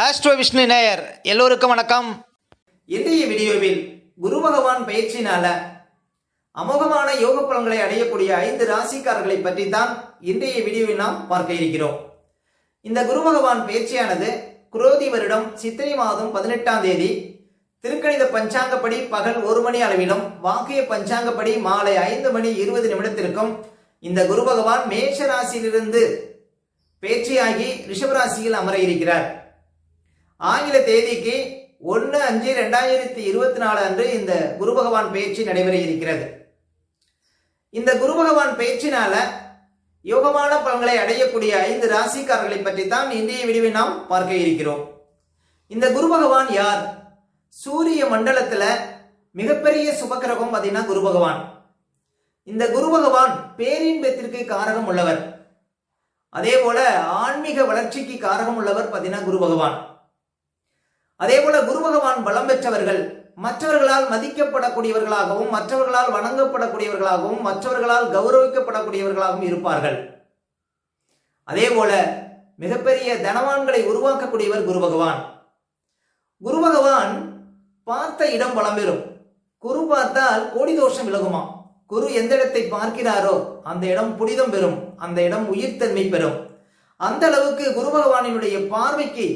Astro Vishnu நேயர் எல்லோருக்கும் வணக்கம். இன்றைய வீடியோவில் குரு பகவான் பயிற்சியினால அமோகமான யோக பலன்களை அடையக்கூடிய 5 ராசிக்காரர்களை பற்றி தான் இன்றைய வீடியோவில் நாம் பார்க்க இருக்கிறோம். இந்த குரு பகவான் பயிற்சியானது குரோதி வருடம் சித்திரை மாதம் 18ஆம் தேதி திருக்கணித பஞ்சாங்கப்படி பகல் 1 மணி அளவிலும் வாக்கிய பஞ்சாங்கப்படி மாலை 5 மணி 20 நிமிடத்திற்கும் இந்த குரு பகவான் மேஷ ராசியிலிருந்து பயிற்சியாகி ரிஷபராசியில் அமர இருக்கிறார். ஆங்கில தேதிக்கு 1/5/2024 அன்று இந்த குரு பகவான் பயிற்சி நடைபெற இருக்கிறது. இந்த குரு பகவான் பயிற்சினால யோகமான பலன்களை அடையக்கூடிய 5 ராசிக்காரர்களை பற்றி தான் இன்றைய வீடியோவில் நாம் பார்க்க இருக்கிறோம். இந்த குரு பகவான் யார்? சூரிய மண்டலத்துல மிகப்பெரிய சுபக்கிரகம் பார்த்தீங்கன்னா குரு பகவான். இந்த குரு பகவான் பேரின்பத்திற்கு காரகம் உள்ளவர். அதே போல ஆன்மீக வளர்ச்சிக்கு காரகம் உள்ளவர் பார்த்தீங்கன்னா குரு பகவான். அதே போல குரு பகவான் பலம் பெற்றவர்கள் மற்றவர்களால் மதிக்கப்படக்கூடியவர்களாகவும் மற்றவர்களால் வணங்கப்படக்கூடியவர்களாகவும் மற்றவர்களால் கௌரவிக்கப்படக்கூடியவர்களாகவும் இருப்பார்கள். அதே போல மிகப்பெரிய தனவான்களை உருவாக்கக்கூடியவர் குரு பகவான். குரு பகவான் பார்த்த இடம் பலம் பெறும். குரு பார்த்தால் கோடி தோஷம் விலகுமா. குரு எந்த இடத்தை பார்க்கிறாரோ அந்த இடம் புனிதம் பெறும், அந்த இடம் உயிர்த்தன்மை பெறும். அந்த அளவுக்கு குரு பகவானினுடைய பார்வைக்கு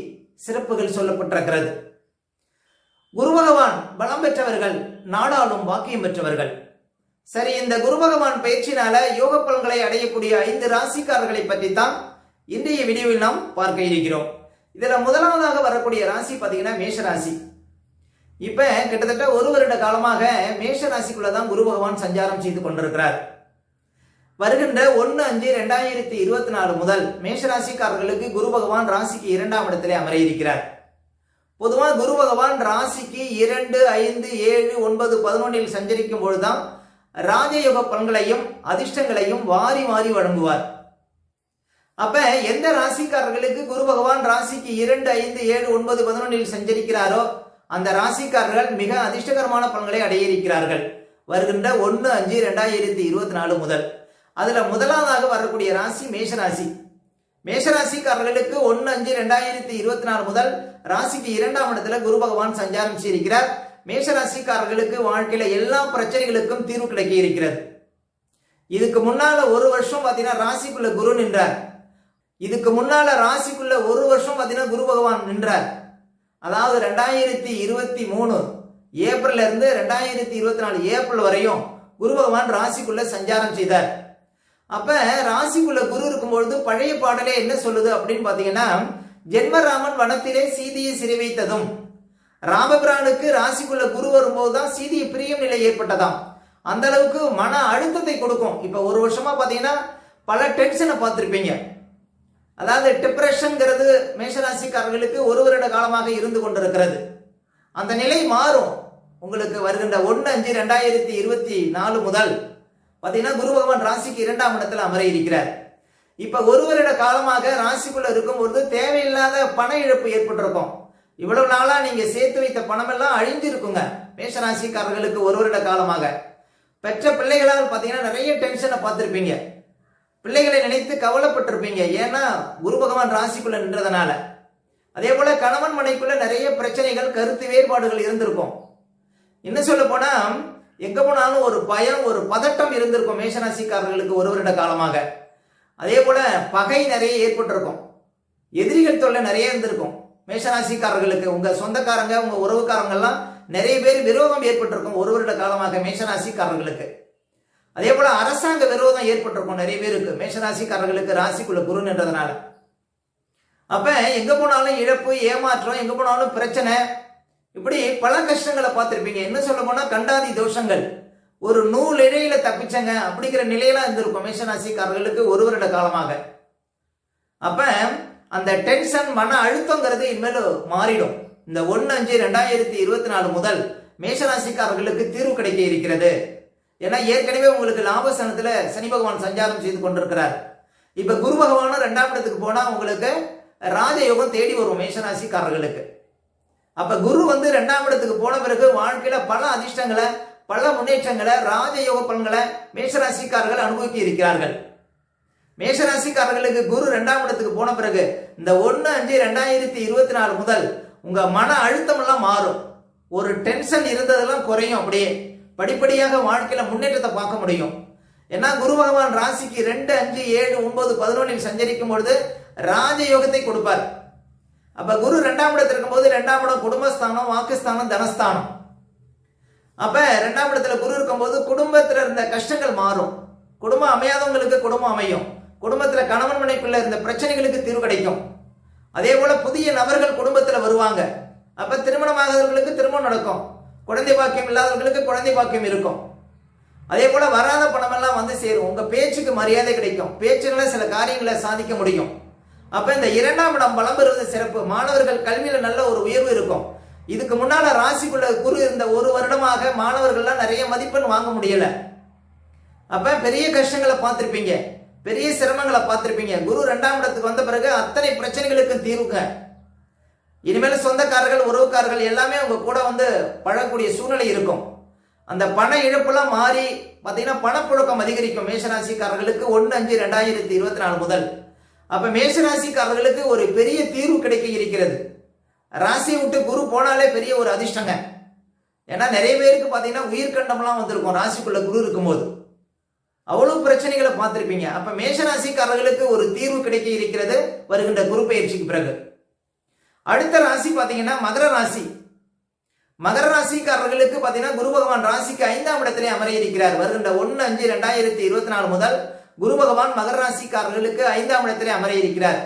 சிறப்புகள் சொல்லப்பட்டிருக்கிறது. குரு பகவான் பலம் பெற்றவர்கள் நாடாளும் வாக்கியம் பெற்றவர்கள். சரி, இந்த குரு பகவான் பயிற்சினால யோக பலன்களை அடையக்கூடிய 5 ராசிக்காரர்களை பற்றி தான் இன்றைய வீடியோவில் நாம் பார்க்க இருக்கிறோம். இதுல முதலாவதாக வரக்கூடிய ராசி பார்த்தீங்கன்னா மேஷ ராசி. இப்ப கிட்டத்தட்ட 1 வருட காலமாக மேஷ ராசிக்குள்ளதான் குரு பகவான் சஞ்சாரம் செய்து கொண்டிருக்கிறார். வருகின்ற 1/5/2024 முதல் மேஷராசிக்காரர்களுக்கு குரு பகவான் ராசிக்கு 2ஆம் இடத்திலே அமர இருக்கிறார். பொதுவாக குரு பகவான் ராசிக்கு 2, 5, 7, 9, 11 சஞ்சரிக்கும் பொழுதுதான் ராஜயோக பலன்களையும் அதிர்ஷ்டங்களையும் வாரி வாரி வழங்குவார். அப்ப எந்த ராசிக்காரர்களுக்கு குரு பகவான் ராசிக்கு 2, 5, 7, 9, 11 சஞ்சரிக்கிறாரோ அந்த ராசிக்காரர்கள் மிக அதிர்ஷ்டகரமான பலன்களை அடைய இருக்கிறார்கள் வருகின்ற 1/5/2024 முதல். அதுல முதலாவதாக வரக்கூடிய ராசி மேஷராசி. மேஷராசிக்காரர்களுக்கு 1/5/2024 முதல் ராசிக்கு 2ஆம் இடத்துல குரு பகவான் சஞ்சாரம் செய்திருக்கிறார். மேஷராசிக்காரர்களுக்கு வாழ்க்கையில எல்லா பிரச்சனைகளுக்கும் தீர்வு கிடைக்க இருக்கிறது. இதுக்கு முன்னால 1 வருஷம் பாத்தீங்கன்னா ராசிக்குள்ள குரு நின்றார். இதுக்கு முன்னால ராசிக்குள்ள 1 வருஷம் பாத்தீங்கன்னா குரு பகவான் நின்றார். அதாவது 2023 ஏப்ரல்ல இருந்து 2024 ஏப்ரல் வரையும் குரு பகவான் ராசிக்குள்ள சஞ்சாரம் செய்தார். அப்ப ராசிக்குள்ள குரு இருக்கும்பொழுது பழைய பாடலே என்ன சொல்லுது அப்படின்னு பாத்தீங்கன்னா, ஜென்மராமன் வனத்திலே சீதையை சிறை வைத்ததும், ராமபிரானுக்கு ராசிக்குள்ள குரு வரும்போதுதான் சீதையை பிரியும் நிலை ஏற்பட்டதாம். அந்த அளவுக்கு மன அழுத்தத்தை கொடுக்கும். இப்ப 1 வருஷமா பாத்தீங்கன்னா பல டென்ஷனை பார்த்திருப்பீங்க. அதாவது டிப்ரெஷன்ங்கிறது மேஷராசிக்காரர்களுக்கு 1 வருட காலமாக இருந்து கொண்டிருக்கிறது. அந்த நிலை மாறும். உங்களுக்கு வருகின்ற 1/5/2024 முதல் பார்த்தீங்கன்னா குரு பகவான் ராசிக்கு 2ஆம் இடத்துல அமர இருக்கிறார். இப்ப 1 வருட காலமாக ராசிக்குள்ள இருக்கும் பொழுது தேவையில்லாத பண இழப்பு ஏற்பட்டிருக்கும். இவ்வளவு நாளா நீங்க சேர்த்து வைத்த பணம் எல்லாம் அழிஞ்சிருக்குங்க. மேஷராசிக்காரர்களுக்கு 1 வருட காலமாக பெற்ற பிள்ளைகளால் பார்த்தீங்கன்னா நிறைய டென்ஷனை பார்த்திருப்பீங்க. பிள்ளைகளை நினைத்து கவலைப்பட்டிருப்பீங்க. ஏன்னா குரு பகவான் ராசிக்குள்ள நின்றதுனால. அதே போல கணவன் மனைக்குள்ள நிறைய பிரச்சனைகள், கருத்து வேறுபாடுகள் இருந்திருக்கும். என்ன சொல்ல போனா எங்க போனாலும் ஒரு பயம், ஒரு பதட்டம் இருந்திருக்கும் மேஷராசிக்காரர்களுக்கு 1 வருட காலமாக. அதே போல பகை நிறைய ஏற்பட்டிருக்கும். எதிரிகள் தொல்லை நிறைய இருந்திருக்கும் மேஷராசிக்காரர்களுக்கு. உங்க சொந்தக்காரங்க, உங்க உறவுக்காரங்க எல்லாம் நிறைய பேர் விரோதம் ஏற்பட்டிருக்கும் 1 வருட காலமாக மேஷராசிக்காரர்களுக்கு. அதே போல அரசாங்க விரோதம் ஏற்பட்டிருக்கும் நிறைய பேருக்கு மேஷராசிக்காரர்களுக்கு ராசிக்குள்ள குரு நின்றதுனால. அப்ப எங்க போனாலும் இழப்பு, ஏமாற்றம், எங்க போனாலும் பிரச்சனை, இப்படி பல கஷ்டங்களை பார்த்திருப்பீங்க. என்ன சொல்ல போனா கண்டாதி தோஷங்கள், ஒரு நூல் இழையில தப்பிச்சங்க அப்படிங்கிற நிலையெல்லாம் இருந்திருக்கும் மேஷராசிக்காரர்களுக்கு 1 வருட காலமாக. அப்ப அந்த டென்ஷன், மன அழுத்தங்கிறது இனிமேல் மாறிடும். இந்த 1/5/2024 முதல் மேஷராசிக்காரர்களுக்கு தீர்வு கிடைக்க இருக்கிறது. ஏன்னா ஏற்கனவே உங்களுக்கு லாபஸ்தானத்துல சனி பகவான் சஞ்சாரம் செய்து கொண்டிருக்கிறார். இப்ப குரு பகவானும் 2ஆம் இடத்துக்கு போனா உங்களுக்கு ராஜயோகம் தேடி வரும் மேஷராசிக்காரர்களுக்கு. அப்ப குரு 2ஆம் இடத்துக்கு போன பிறகு வாழ்க்கையில பல அதிர்ஷ்டங்களை, பல முன்னேற்றங்களை, ராஜயோக பலன்களை மேஷராசிக்காரர்கள் அனுபவிக்க இருக்கிறார்கள். மேஷராசிக்காரர்களுக்கு குரு 2ஆம் இடத்துக்கு போன பிறகு இந்த 1/5/2024 முதல் உங்க மன அழுத்தம் எல்லாம் மாறும். ஒரு டென்ஷன் இருந்ததெல்லாம் குறையும். அப்படியே படிப்படியாக வாழ்க்கையில முன்னேற்றத்தை பார்க்க முடியும். ஏன்னா குரு பகவான் ராசிக்கு 2, 5, 7, 9, 11 சஞ்சரிக்கும் பொழுது ராஜயோகத்தை கொடுப்பார். அப்ப குரு 2ஆம் இடத்துல இருக்கும்போது 2ஆம் இடம் குடும்பஸ்தானம், வாக்குஸ்தானம், தனஸ்தானம். அப்ப 2ஆம் இடத்துல குரு இருக்கும்போது குடும்பத்துல இருந்த கஷ்டங்கள் மாறும். குடும்பம் அமையாதவங்களுக்கு குடும்பம் அமையும். குடும்பத்துல கணவன் மனைவிக்குள்ள இருந்த பிரச்சனைகளுக்கு தீர்வு கிடைக்கும். அதே போல புதிய நபர்கள் குடும்பத்துல வருவாங்க. அப்ப திருமணமாகாதவர்களுக்கு திருமணம் நடக்கும். குழந்தை பாக்கியம் இல்லாதவர்களுக்கு குழந்தை பாக்கியம் இருக்கும். அதே போல வராத பணம் எல்லாம் வந்து சேரும். உங்க பேச்சுக்கு மரியாதை கிடைக்கும். பேச்சுல சில காரியங்களை சாதிக்க முடியும். அப்ப இந்த 2ஆம் இடம் பலம் பெறுவது சிறப்பு. மாணவர்கள் கல்வியில நல்ல ஒரு உயர்வு இருக்கும். இதுக்கு முன்னால ராசிக்குள்ள குரு இருந்த ஒரு வருடமாக மாணவர்கள்லாம் நிறைய மதிப்பெண் வாங்க முடியல. அப்ப பெரிய கஷ்டங்களை பார்த்திருப்பீங்க, பெரிய சிரமங்களை பார்த்திருப்பீங்க. குரு 2ஆம் இடத்துக்கு வந்த பிறகு அத்தனை பிரச்சனைகளுக்கு தீர்வுங்க. இனிமேல் சொந்தக்காரர்கள், உறவுக்காரர்கள் எல்லாமே உங்க கூட வந்து பழகக்கூடிய சூழ்நிலை இருக்கும். அந்த பண இழப்புலாம் மாறி பார்த்தீங்கன்னா பணப்புழக்கம் அதிகரிக்கும். மேஷராசிக்காரர்களுக்கு 1/5/2024 முதல். அப்ப மேஷராசிக்காரர்களுக்கு ஒரு பெரிய தீர்வு கிடைக்க இருக்கிறது. ராசியை விட்டு குரு போனாலே பெரிய ஒரு அதிர்ஷ்டங்க. ஏன்னா நிறைய பேருக்கு பார்த்தீங்கன்னா உயிர்கண்டம்லாம் வந்திருக்கும் ராசிக்குள்ள குரு இருக்கும்போது. அவ்வளவு பிரச்சனைகளை பார்த்திருப்பீங்க. அப்ப மேஷராசிக்காரர்களுக்கு ஒரு தீர்வு கிடைக்க இருக்கிறது வருகின்ற குரு பயிற்சிக்கு பிறகு. அடுத்த ராசி பார்த்தீங்கன்னா மகர ராசி. மகர ராசிக்காரர்களுக்கு பார்த்தீங்கன்னா குரு பகவான் ராசிக்கு 5ஆம் இடத்திலே அமர இருக்கிறார். வருகின்ற 1/5/2024 முதல் குரு பகவான் மகர ராசிக்காரர்களுக்கு 5ஆம் இடத்திலே அமர இருக்கிறார்.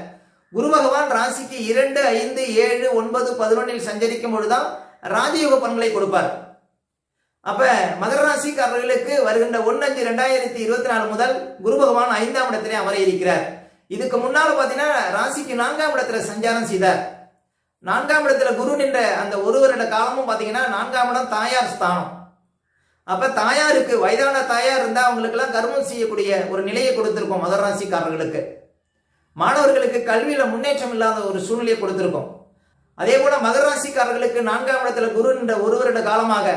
குரு பகவான் ராசிக்கு 2, 5, 7, 9, 11 சஞ்சரிக்கும் பொழுதுதான் ராஜயோக பலன்களை கொடுப்பார். அப்ப மகர ராசிக்காரர்களுக்கு வருகின்ற 1/5/2024 முதல் குரு பகவான் 5ஆம் இடத்திலே அமர இருக்கிறார். இதுக்கு முன்னால பாத்தீங்கன்னா ராசிக்கு 4ஆம் இடத்துல சஞ்சாரம் செய்தார். 4ஆம் இடத்துல குரு நின்ற அந்த ஒரு வருட காலமும் பாத்தீங்கன்னா 4ஆம் இடம் தாயார் ஸ்தானம். அப்ப தாயாருக்கு வயதான தாயார் இருந்தா அவங்களுக்கு எல்லாம் கர்மம் செய்யக்கூடிய ஒரு நிலையை கொடுத்திருக்கும். மகர ராசிக்காரர்களுக்கு மாணவர்களுக்கு கல்வியில முன்னேற்றம் இல்லாத ஒரு சூழ்நிலையை கொடுத்திருக்கும். அதே போல மகர ராசிக்காரர்களுக்கு 4ஆம் இடத்துல குரு நின்ற ஒரு வருட காலமாக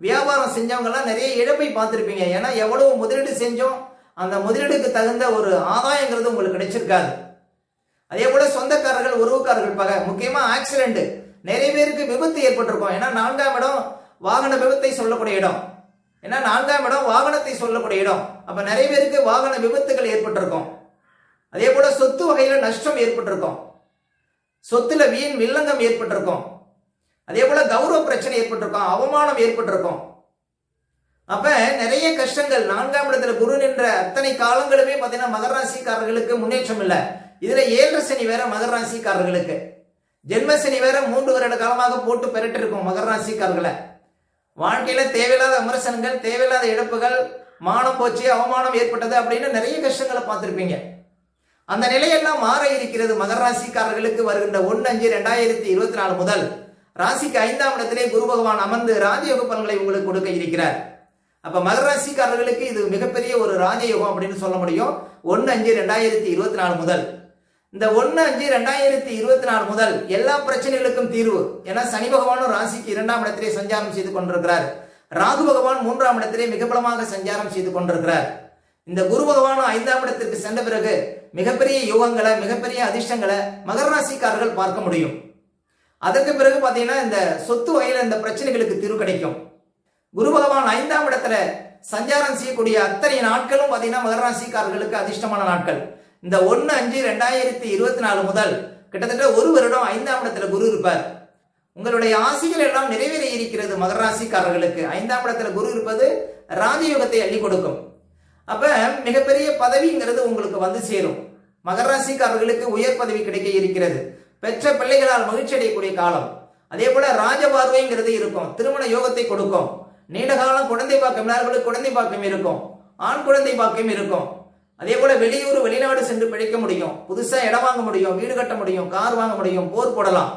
வியாபாரம் செஞ்சவங்க எல்லாம் நிறைய இழப்பை பார்த்திருப்பீங்க. ஏன்னா எவ்வளவு முதலீடு செஞ்சோம் அந்த முதலீடுக்கு தகுந்த ஒரு ஆதாயங்கிறது உங்களுக்கு கிடைச்சிருக்காது. அதே போல சொந்தக்காரர்கள், உறவுக்காரர்கள் பகை, முக்கியமா ஆக்சிடென்ட், நிறைய பேருக்கு விபத்து ஏற்பட்டிருக்கும். ஏன்னா 4ஆம் இடம் வாகன விபத்தை சொல்லக்கூடிய இடம். ஏன்னா 4ஆம் இடம் வாகனத்தை சொல்லக்கூடிய இடம். அப்ப நிறைய பேருக்கு வாகன விபத்துகள் ஏற்பட்டிருக்கும். அதே போல சொத்து வகையில நஷ்டம் ஏற்பட்டிருக்கும். சொத்துல வீண் வில்லங்கம் ஏற்பட்டிருக்கும். அதே போல கௌரவ பிரச்சனை ஏற்பட்டிருக்கும், அவமானம் ஏற்பட்டிருக்கும். அப்ப நிறைய கஷ்டங்கள். 4ஆம் இடத்துல குரு நின்ற அத்தனை காலங்களுமே பாத்தீங்கன்னா மகர ராசிக்காரர்களுக்கு முன்னேற்றம் இல்லை. இதுல 7 சனி வேற மகர ராசிக்காரர்களுக்கு, ஜென்ம சனி வேற 3 வருட காலமாக போட்டு பெருட்டு இருக்கும் மகர ராசிக்காரர்களை. வாழ்க்கையில தேவையில்லாத விமர்சனங்கள், தேவையில்லாத இழப்புகள், மானம் போச்சு, அவமானம் ஏற்பட்டது அப்படின்னு நிறைய கஷ்டங்களை பார்த்திருப்பீங்க. அந்த நிலையெல்லாம் மாற இருக்கிறது மகர ராசிக்காரர்களுக்கு வருகின்ற 1/5/2024 முதல். ராசிக்கு 5ஆம் இடத்திலே குரு பகவான் அமர்ந்து ராஜயோக பலன்களை உங்களுக்கு கொடுக்க இருக்கிறார். அப்ப மகர ராசிக்காரர்களுக்கு இது மிகப்பெரிய ஒரு ராஜயோகம் அப்படின்னு சொல்ல முடியும். 1/5/2024 முதல். இந்த 1/5/2024 முதல் எல்லா பிரச்சனைகளுக்கும் தீர்வு. ஏன்னா சனி பகவானும் ராசிக்கு 2ஆம் இடத்திலே சஞ்சாரம் செய்து கொண்டிருக்கிறார். ராகு பகவான் 3ஆம் இடத்திலே மிக பலமாக சஞ்சாரம் செய்து கொண்டிருக்கிறார். இந்த குரு பகவானும் 5ஆம் இடத்திற்கு சென்ற பிறகு மிகப்பெரிய யோகங்களை, மிகப்பெரிய அதிர்ஷ்டங்களை மகர ராசிக்காரர்கள் பார்க்க முடியும். அதற்கு பிறகு பாத்தீங்கன்னா இந்த சொத்து வகையில இந்த பிரச்சனைகளுக்கு தீர்வு கிடைக்கும். குரு பகவான் 5ஆம் இடத்துல சஞ்சாரம் செய்யக்கூடிய அத்தனை நாட்களும் பாத்தீங்கன்னா மகர ராசிக்காரர்களுக்கு அதிர்ஷ்டமான நாட்கள். இந்த 1/5/2024 முதல் கிட்டத்தட்ட ஒரு வருடம் 5ஆம் இடத்துல குரு இருப்பார். உங்களுடைய ஆசைகள் எல்லாம் நிறைவேற இருக்கிறது மகர ராசிக்காரர்களுக்கு. 5ஆம் இடத்துல குரு இருப்பது ராஜயோகத்தை அள்ளி கொடுக்கும். அப்ப மிகப்பெரிய பதவிங்கிறது உங்களுக்கு வந்து சேரும். மகர ராசிக்காரர்களுக்கு உயர் பதவி கிடைக்க இருக்கிறது. பெற்ற பிள்ளைகளால் மகிழ்ச்சி அடையக்கூடிய காலம். அதே போல ராஜபார்வைங்கிறது இருக்கும். திருமண யோகத்தை கொடுக்கும். நீண்ட காலம் குழந்தை பாக்கியம் இல்லாதவர்களுக்கு குழந்தை பாக்கியம் இருக்கும். ஆண் குழந்தை பாக்கியம் இருக்கும். அதே போல வெளியூர், வெளிநாடு சென்று பிழைக்க முடியும். புதுசா இடம் வாங்க முடியும், வீடு கட்ட முடியும், கார் வாங்க முடியும், போர் போடலாம்.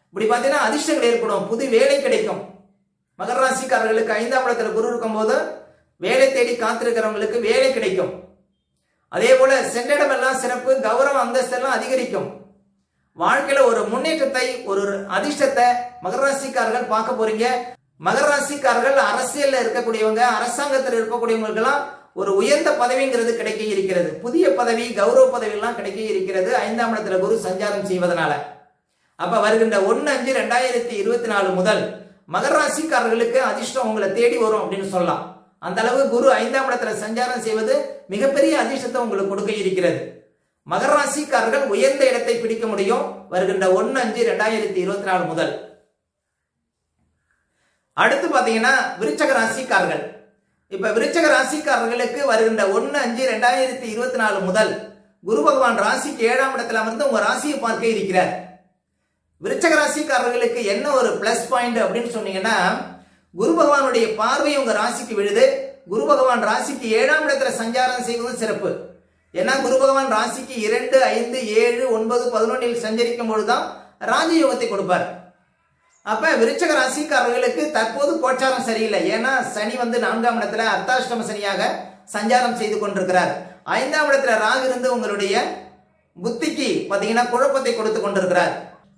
இப்படி பார்த்தீங்கன்னா அதிர்ஷ்டங்கள் ஏற்படும். புது வேலை கிடைக்கும். மகர ராசிக்காரர்களுக்கு 5ஆம் இடத்துல குரு இருக்கும் போது வேலை தேடி காத்திருக்கிறவங்களுக்கு வேலை கிடைக்கும். அதே போல சென்றிடம் எல்லாம் சிறப்பு, கௌரவம், அந்தஸ்து எல்லாம் அதிகரிக்கும். வாழ்க்கையில ஒரு முன்னேற்றத்தை, ஒரு அதிர்ஷ்டத்தை மகர ராசிக்காரர்கள் பார்க்க போறீங்க. மகர ராசிக்காரர்கள் அரசியல்ல இருக்கக்கூடியவங்க, அரசாங்கத்தில் இருக்கக்கூடியவங்களுக்கெல்லாம் ஒரு உயர்ந்த பதவிங்கிறது கிடைக்க இருக்கிறது. புதிய பதவி, கௌரவ பதவி எல்லாம் கிடைக்க இருக்கிறது 5ஆம் இடத்துல குரு சஞ்சாரம் செய்வதனால. அப்ப வருகின்ற 1/5/2024 முதல் மகர ராசிக்காரர்களுக்கு அதிர்ஷ்டம் உங்களை தேடி வரும் அப்படின்னு சொல்லலாம். அந்த அளவு குரு 5ஆம் இடத்துல சஞ்சாரம் செய்வது மிகப்பெரிய அதிர்ஷ்டத்தை உங்களுக்கு கொடுக்க இருக்கிறது. மகர ராசிக்காரர்கள் உயர்ந்த இடத்தை பிடிக்க முடியும் வருகின்ற 1/5/2024 முதல். அடுத்து பாத்தீங்கன்னா விருச்சக ராசிக்காரர்கள். இப்ப விருச்சக ராசிக்காரர்களுக்கு வருகின்ற 1/5/2024 முதல் குரு பகவான் ராசிக்கு 7ஆம் இடத்துல அமர்ந்து உங்க ராசியை பார்க்க இருக்கிறார். விருச்சக ராசிக்காரர்களுக்கு என்ன ஒரு பிளஸ் பாயிண்ட் அப்படின்னு சொன்னீங்கன்னா, குரு பகவானுடைய பார்வை உங்க ராசிக்கு விழுது. குரு பகவான் ராசிக்கு 7ஆம் இடத்துல சஞ்சாரம் செய்வது சிறப்பு. ஏன்னா குரு பகவான் ராசிக்கு 2, 5, 7, 9, 11 சஞ்சரிக்கும் பொழுதுதான் ராஜயோகத்தை கொடுப்பார். அப்ப விருச்சக ராசிக்காரர்களுக்கு தற்போது கோச்சாரம் சரியில்லை. ஏன்னா சனி 4ஆம் இடத்துல அர்த்தாஷ்டம சனியாக சஞ்சாரம் செய்து கொண்டிருக்கிறார். 5ஆம் இடத்துல ராகு இருந்து உங்களுடைய புத்திக்கு பாத்தீங்கன்னா குழப்பத்தை கொடுத்து கொண்டிருக்கிறார்.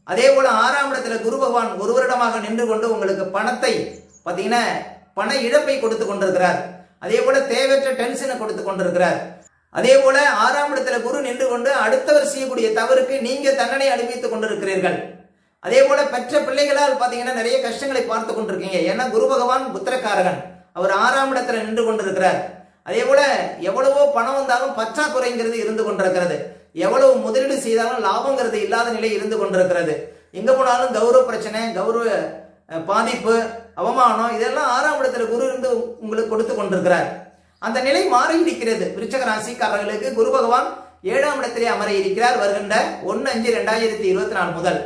அதே போல 6ஆம் இடத்துல குரு பகவான் ஒரு வருடமாக நின்று கொண்டு உங்களுக்கு பணத்தை பாத்தீங்கன்னா பண இழப்பை கொடுத்து கொண்டிருக்கிறார். அதே போல தேவையற்ற டென்ஷனை கொடுத்து கொண்டிருக்கிறார். அதே போல 6ஆம் இடத்துல குரு நின்று கொண்டு அடுத்தவர் செய்யக்கூடிய தவறுக்கு நீங்க தண்டனை அனுபவித்துக் கொண்டிருக்கிறீர்கள். அதே போல பெற்ற பிள்ளைகளால் பாத்தீங்கன்னா நிறைய கஷ்டங்களை பார்த்து கொண்டிருக்கீங்க. ஏன்னா குரு பகவான் புத்திரக்காரகன், அவர் 6ஆம் இடத்துல நின்று கொண்டிருக்கிறார். அதே போல எவ்வளவோ பணம் வந்தாலும் பற்றாக்குறைங்கிறது இருந்து கொண்டிருக்கிறது. எவ்வளவு முதலீடு செய்தாலும் லாபங்கிறது இல்லாத நிலை இருந்து கொண்டிருக்கிறது. எங்க போனாலும் கௌரவ பிரச்சனை, கௌரவ பாதிப்பு, அவமானம், இதெல்லாம் 6ஆம் இடத்துல குரு இருந்து உங்களுக்கு கொடுத்து கொண்டிருக்கிறார். அந்த நிலை மாறி இருக்கிறது. விருச்சக ராசிக்காரர்களுக்கு குரு பகவான் 7ஆம் இடத்திலே அமர இருக்கிறார் வருகின்ற 1/5/2024 முதல்.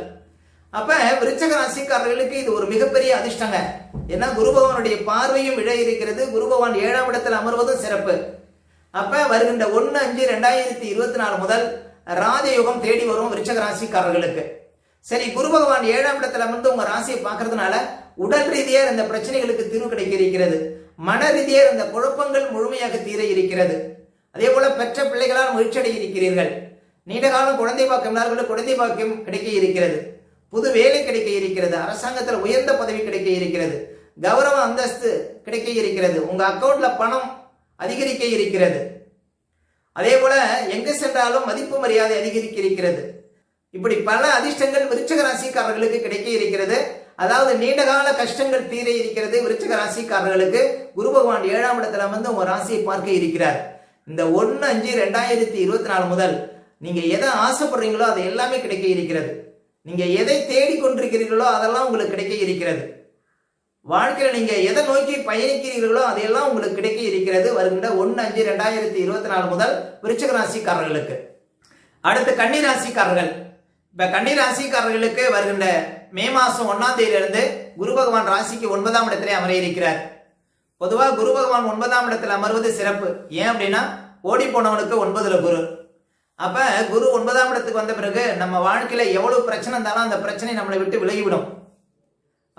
அப்ப விருச்சக ராசிக்காரர்களுக்கு இது ஒரு மிகப்பெரிய அதிர்ஷ்டங்க. ஏன்னா குரு பகவானுடைய பார்வையும் விழ இருக்கிறது. குரு பகவான் 7ஆம் இடத்தில் அமர்வதும் சிறப்பு. அப்ப வருகின்ற 1/5/2024 முதல் ராஜயோகம் தேடி வரும் விருச்சக ராசிக்காரர்களுக்கு. சரி, குரு பகவான் 7ஆம் இடத்துல அமர்ந்து உங்க ராசியை பார்க்கறதுனால உடல் ரீதியா இந்த பிரச்சனைகளுக்கு தீர்வு கிடைக்க இருக்கிறது. மன ரீதியா இந்த குழப்பங்கள் முழுமையாக தீர இருக்கிறது. அதே போல பெற்ற பிள்ளைகளால் மகிழ்ச்சி அடைய இருக்கிறீர்கள். நீண்ட காலம் குழந்தை பாக்கியம் குழந்தை பாக்கியம் கிடைக்க இருக்கிறது. புது வேலை கிடைக்க இருக்கிறது. அரசாங்கத்தில் உயர்ந்த பதவி கிடைக்க இருக்கிறது. கௌரவ அந்தஸ்து கிடைக்க இருக்கிறது. உங்க அக்கௌண்ட்ல பணம் அதிகரிக்க இருக்கிறது. அதே போல எங்கு சென்றாலும் மதிப்பு மரியாதை அதிகரிக்க இருக்கிறது. இப்படி பல அதிர்ஷ்டங்கள் விருச்சக ராசிக்காரர்களுக்கு கிடைக்க இருக்கிறது. அதாவது நீண்டகால கஷ்டங்கள் தீர இருக்கிறது. விருச்சக ராசிக்காரர்களுக்கு குரு பகவான் 7ஆம் இடத்துல வந்து உங்க ராசியை பார்க்க இருக்கிறார். இந்த 1/5/2024 முதல் நீங்க எதை ஆசைப்படுறீங்களோ அது எல்லாமே கிடைக்க இருக்கிறது. நீங்க எதை தேடி கொண்டிருக்கிறீர்களோ அதெல்லாம் உங்களுக்கு கிடைக்க இருக்கிறது. வாழ்க்கையில நீங்க எதை நோக்கி பயணிக்கிறீர்களோ அதையெல்லாம் உங்களுக்கு கிடைக்க இருக்கிறது வருகின்ற 1/5/2024 முதல் விருச்சிக ராசிக்காரர்களுக்கு. அடுத்து கன்னி ராசிக்காரர்கள். இப்ப கன்னி ராசிக்காரர்களுக்கு வருகின்ற மே மாசம் 1ஆம் தேதியிலிருந்து குரு பகவான் ராசிக்கு 9ஆம் இடத்திலே அமர இருக்கிறார். பொதுவா குரு பகவான் 9ஆம் இடத்தில் அமர்வது சிறப்பு. ஏன் அப்படின்னா ஓடி போனவனுக்கு 9ல குரு. அப்ப குரு 9ஆம் இடத்துக்கு வந்த பிறகு நம்ம வாழ்க்கையில எவ்வளவு பிரச்சனை இருந்தாலும் அந்த பிரச்சனை நம்மளை விட்டு விலகிவிடும்.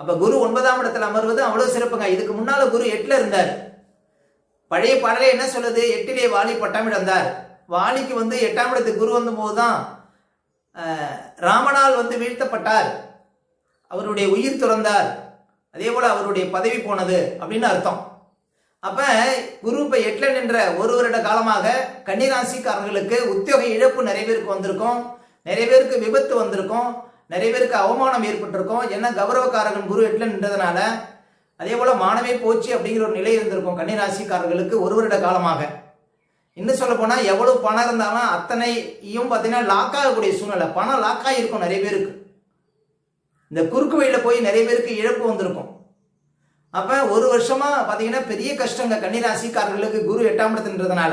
அப்ப குரு 9ஆம் இடத்துல அமர்வது அவ்வளவு சிறப்புங்க. இதுக்கு முன்னால குரு 8ல இருந்தார். பழைய பாடலே என்ன சொல்லுது? 8லே வாலி பட்டாமிடந்தார். வாலிக்கு 8ஆம் இடத்துக்கு குரு வந்த போதுதான் ராமனால் வீழ்த்தப்பட்டார், அவருடைய உயிர் துறந்தார், அதே போல அவருடைய பதவி போனது அப்படின்னு அர்த்தம். அப்ப குரு இப்ப 8ல நின்ற ஒரு வருட காலமாக கன்னிராசிக்காரர்களுக்கு உத்தியோக இழப்பு நிறைய பேருக்கு வந்திருக்கும், நிறைய பேருக்கு விபத்து வந்திருக்கும், நிறைய பேருக்கு அவமானம் ஏற்பட்டிருக்கும். ஏன்னா கௌரவக்காரகன் குரு 8ல நின்றதுனால. அதே போல மானமே போச்சு அப்படிங்கிற ஒரு நிலை இருந்திருக்கும் கன்னிராசிக்காரர்களுக்கு ஒரு வருட காலமாக. இன்னும் சொல்ல போனா எவ்வளவு பணம் இருந்தாலும் அத்தனையும் பார்த்தீங்கன்னா லாக் ஆகக்கூடிய சூழ்நிலை, பணம் லாக் ஆகிருக்கும் நிறைய பேருக்கு. இந்த குறுக்கு வழியில போய் நிறைய பேருக்கு இழப்பு வந்திருக்கும். அப்ப ஒரு வருஷமா பாத்தீங்கன்னா பெரிய கஷ்டங்க கன்னிராசிக்காரர்களுக்கு குரு 8ஆம் இடத்துன்றதுனால.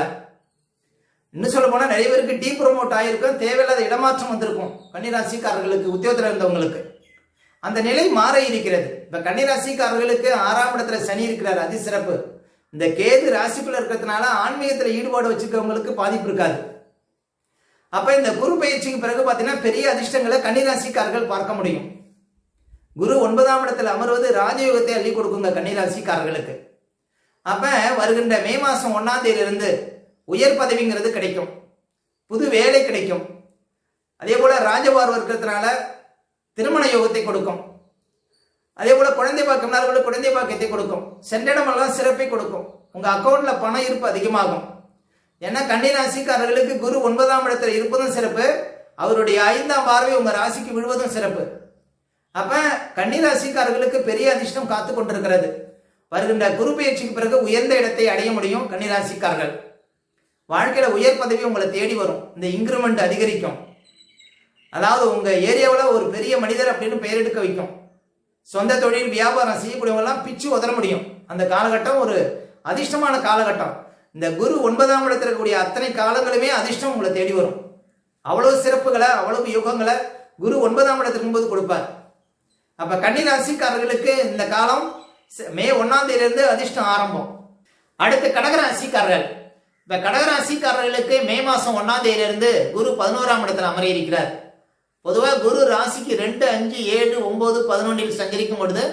இன்னும் சொல்ல போனா நிறைய பேருக்கு டீ ப்ரொமோட் ஆயிருக்கும், தேவையில்லாத இடமாற்றம் வந்திருக்கும் கன்னிராசிக்காரர்களுக்கு, உத்தியோகத்தில் இருந்தவங்களுக்கு. அந்த நிலை மாற இருக்கிறது. இப்ப கன்னிராசிக்காரர்களுக்கு 6ஆம் இடத்துல சனி இருக்கிறார், அதி சிறப்பு. இந்த கேது ராசிக்குள்ள இருக்கிறதுனால ஆன்மீகத்துல ஈடுபாடு வச்சுக்கிறவங்களுக்கு பாதிப்பு இருக்காது. அப்ப இந்த குரு பயிற்சிக்கு பிறகு பாத்தீங்கன்னா பெரிய அதிர்ஷ்டங்களை கன்னிராசிக்காரர்கள் பார்க்க முடியும். குரு 9ஆம் இடத்துல அமர்வது ராஜயோகத்தை அள்ளி கொடுக்குங்க கன்னிராசிக்காரர்களுக்கு. அப்ப வருகின்ற மே மாசம் 1ஆம் தேதியிலிருந்து உயர் பதவிங்கிறது கிடைக்கும், புது வேலை கிடைக்கும். அதே போல ராஜபார்வை இருக்கிறதுனால திருமண யோகத்தை கொடுக்கும். அதே போல குழந்தை பாக்கியம்னால குழந்தை பாக்கியத்தை கொடுக்கும். சென்ற இடமெல்லாம் சிறப்பை கொடுக்கும். உங்க அக்கௌண்ட்ல பண இருப்பு அதிகமாகும். ஏன்னா கன்னி ராசிக்காரர்களுக்கு குரு 9ஆம் இடத்துல இருப்பதும் சிறப்பு, அவருடைய 5ஆம் பார்வை உங்க ராசிக்கு விழுவதும் சிறப்பு. அப்ப கன்னி ராசிக்காரர்களுக்கு பெரிய அதிர்ஷ்டம் காத்து கொண்டிருக்கிறது. வருகின்ற குரு பயிற்சிக்கு பிறகு உயர்ந்த இடத்தை அடைய முடியும். கன்னி ராசிக்காரர்கள் வாழ்க்கையில உயர் பதவி உங்களை தேடி வரும். இந்த இன்கிரிமெண்ட் அதிகரிக்கும். அதாவது உங்க ஏரியாவில் ஒரு பெரிய மனிதர் அப்படின்னு பெயர் எடுக்க வைக்கும். சொந்த தொழில் வியாபாரம் செய்யக்கூடியவங்கெல்லாம் பிச்சு உதற முடியும். அந்த காலகட்டம் ஒரு அதிர்ஷ்டமான காலகட்டம். இந்த குரு 9ஆம் இடத்துல இருக்கக்கூடிய அத்தனை காலங்களுமே அதிர்ஷ்டம் உங்களை தேடி வரும். அவ்வளவு சிறப்புகளை, அவ்வளவு யுகங்களை குரு 9ஆம் இடத்துக்கு போது கொடுப்பார். அப்ப கன்னி ராசிக்காரர்களுக்கு இந்த காலம் மே 1ஆம் தேதியிலிருந்து அதிர்ஷ்டம் ஆரம்பம். அடுத்து கடகராசிக்காரர்கள். இப்ப கடகராசிக்காரர்களுக்கு மே மாசம் 1ஆம் தேதியிலிருந்து குரு 11ஆம் இடத்துல அமர இருக்கிறார். பொதுவாக குரு ராசிக்கு 2, 5, 7, 9, 11 சஞ்சரிக்கும் பொழுது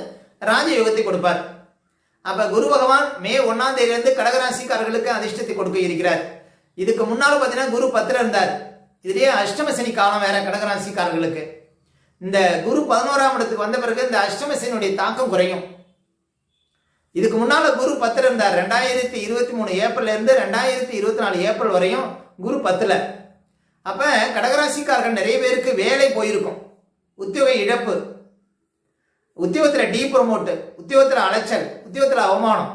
ராஜயோகத்தை கொடுப்பார். அப்ப குரு பகவான் மே 1ஆம் தேதியிலிருந்து கடகராசிக்காரர்களுக்கு அதிர்ஷ்டத்தை கொடுக்க இருக்கிறார். இதுக்கு முன்னால பாத்தீங்கன்னா குரு 10ல இருந்தார். இதுலயே அஷ்டம சனி காலம் வேற கடகராசிக்காரர்களுக்கு. இந்த குரு 11ஆம் இடத்துக்கு வந்த பிறகு இந்த அஷ்டம சனியுடைய தாக்கம் குறையும். இதுக்கு முன்னால குரு 10ல இருந்தார். 2023 ஏப்ரல்ல இருந்து 2024 ஏப்ரல் வரையும் குரு 10ல. அப்ப கடகராசிக்காரர்கள் நிறைய பேருக்கு வேலை போயிருக்கும், உத்தியோக இழப்பு, உத்தியோகத்துல டீப்ரமோட், உத்தியோகத்துல அலைச்சல், உத்தியோகத்துல அவமானம்,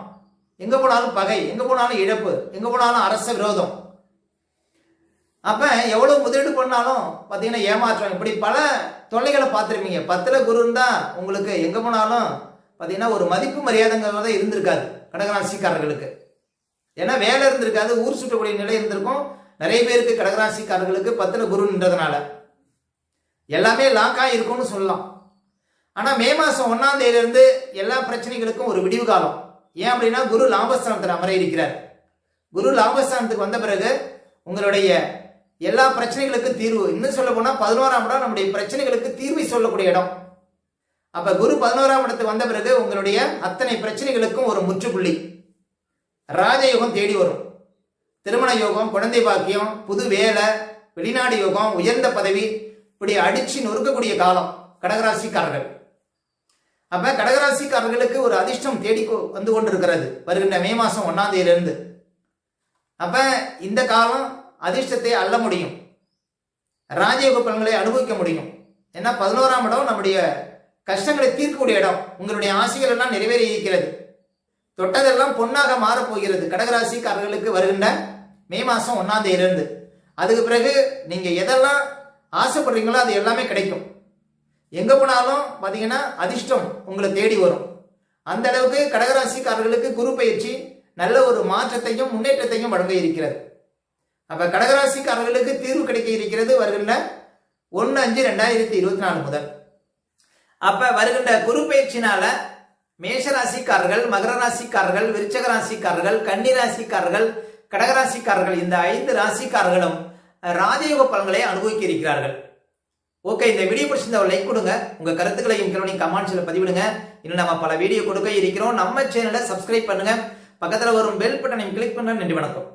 எங்க போனாலும் பகை, எங்க போனாலும் இழப்பு, எங்க போனாலும் அரச விரோதம். அப்ப எவ்வளவு முதலீடு பண்ணாலும் பாத்தீங்கன்னா ஏமாற்றம், இப்படி பல தொல்லைகளை பார்த்துருப்பீங்க. 10ல குரு இருந்தா உங்களுக்கு எங்க போனாலும் பாத்தீங்கன்னா ஒரு மதிப்பு மரியாதைங்கிறத இருந்திருக்காது கடகராசிக்காரர்களுக்கு. ஏன்னா வேலை இருந்திருக்காது, ஊர் சுற்றக்கூடிய நிலை இருந்திருக்கும். நிறைய பேருக்கு கடகராசிக்காரர்களுக்கு 10ல குரு நின்றதுனால எல்லாமே லாக்கா இருக்கும்னு சொல்லலாம். ஆனா மே மாசம் 1ஆம் தேதியிலிருந்து எல்லா பிரச்சனைகளுக்கும் ஒரு விடிவு காலம். ஏன் அப்படின்னா குரு லாபஸ்தானத்தில் அமர இருக்கிறார். குரு லாபஸ்தானத்துக்கு வந்த பிறகு உங்களுடைய எல்லா பிரச்சனைகளுக்கும் தீர்வு, இன்னும் சொல்ல போனா 11ஆம் இடம் நம்முடைய பிரச்சனைகளுக்கு தீர்வை சொல்லக்கூடிய இடம். அப்ப குரு 11ஆம் இடத்துக்கு வந்த பிறகு உங்களுடைய அத்தனை பிரச்சனைகளுக்கும் ஒரு முற்றுப்புள்ளி. ராஜயோகம் தேடி வரும். திருமண யோகம், குழந்தை பாக்கியம், புது வேலை, வெளிநாடு யோகம், உயர்ந்த பதவி, இப்படி அடிச்சு நொறுக்கக்கூடிய காலம் கடகராசிக்காரர்கள். அப்ப கடகராசிக்காரர்களுக்கு ஒரு அதிர்ஷ்டம் தேடி வந்து கொண்டிருக்கிறது வருகின்ற மே மாசம் 1ஆம் தேதியிலிருந்து. அப்ப இந்த காலம் அதிர்ஷ்டத்தை அள்ள முடியும், ராஜயோக பலன்களை அனுபவிக்க முடியும். ஏன்னா 11ஆம் இடம் நம்முடைய கஷ்டங்களை தீர்க்கக்கூடிய இடம். உங்களுடைய ஆசைகள் எல்லாம் நிறைவேறி இருக்கிறது. தொட்டதெல்லாம் பொன்னாக மாறப்போகிறது கடகராசிக்காரர்களுக்கு வருகின்ற மே மாசம் 1ஆம் தேதியிலிருந்து. அதுக்கு பிறகு நீங்க எதெல்லாம் ஆசைப்படுறீங்களோ அது எல்லாமே கிடைக்கும். எங்க போனாலும் பாத்தீங்கன்னா அதிர்ஷ்டம் உங்களை தேடி வரும். அந்த அளவுக்கு கடகராசிக்காரர்களுக்கு குரு பயிற்சி நல்ல ஒரு மாற்றத்தையும் முன்னேற்றத்தையும் வழங்க இருக்கிறது. அப்ப கடகராசிக்காரர்களுக்கு தீர்வு கிடைக்க இருக்கிறது வருகின்ற 1/5/2024 முதல். அப்ப வருகின்ற குரு பயிற்சினால மேஷ ராசிக்காரர்கள், மகர ராசிக்காரர்கள், விருச்சக ராசிக்காரர்கள், கன்னி ராசிக்காரர்கள், கடகராசிக்காரர்கள், இந்த 5 ராசிக்காரர்களும் ராஜயோக பலன்களை அனுபவிக்க இருக்கிறார்கள். ஓகே, இந்த வீடியோ பிடிச்சிருந்தா ஒரு லைக் கொடுங்க. உங்க கருத்துக்களையும் கமெண்ட்ஸ்ல பதிவிடுங்க. இன்னும் நம்ம பல வீடியோ கொடுக்க இருக்கிறோம். நம்ம சேனலை சப்ஸ்கிரைப் பண்ணுங்க. பக்கத்துல வரும் பெல் பட்டனையும் கிளிக் பண்ணுங்க. நன்றி, வணக்கம்.